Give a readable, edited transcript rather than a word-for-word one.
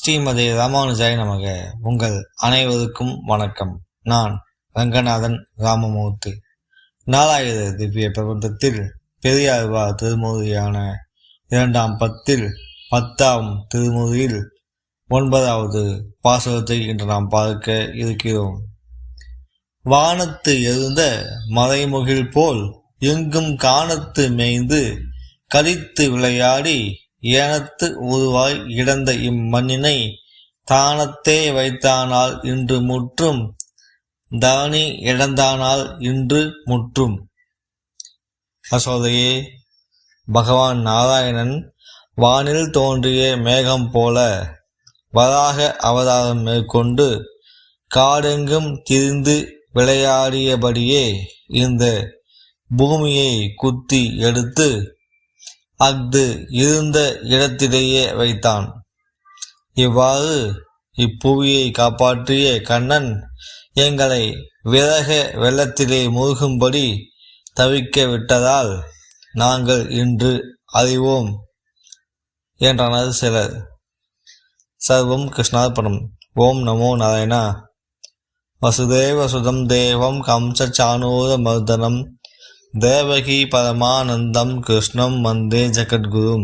ஸ்ரீமதி ராமானுஜாய் நமக. உங்கள் அனைவருக்கும் வணக்கம். நான் ரங்கநாதன் ராமமூர்த்தி. நாலாயிர திவ்ய பிரபந்தத்தில் பெரியாழ்வார் திருமுறையான 2ஆம் பத்தில் 10ஆம் திருமுறையில் 9வது பாசுரத்தை இன்று நாம் பார்க்க இருக்கிறோம். வானத்து எழுந்த மறைமுகில் போல் எங்கும் காணத்து மேய்ந்து கரித்து விளையாடி ஏனத்து உருவாய் இடந்த இம்மண்ணினை தானத்தே வைத்தானால் இன்று முற்றும், தானி இழந்தானால் இன்று முற்றும். அசோதையே, பகவான் நாராயணன் வானில் தோன்றிய மேகம் போல வராக அவதாரம் மேற்கொண்டு காடெங்கும் திரிந்து விளையாடியபடியே இந்த பூமியை குத்தி எடுத்து அஃது இருந்த இடத்திலேயே வைத்தான். இவ்வாறு இப்புவியை காப்பாற்றிய கண்ணன் எங்களை விரக வெள்ளத்திலே மூழ்கும்படி தவிக்க விட்டதால் நாங்கள் இன்று அறிவோம் என்றனர் சிலர். சர்வம் கிருஷ்ணார்ப்பணம். ஓம் நமோ நாராயணா. வசுதேவ சுதம் தேவம் கம்சச்சானூர மர்தனம் தேவகி பரமானந்தம் கிருஷ்ணம் வந்தே ஜகத்குரும்.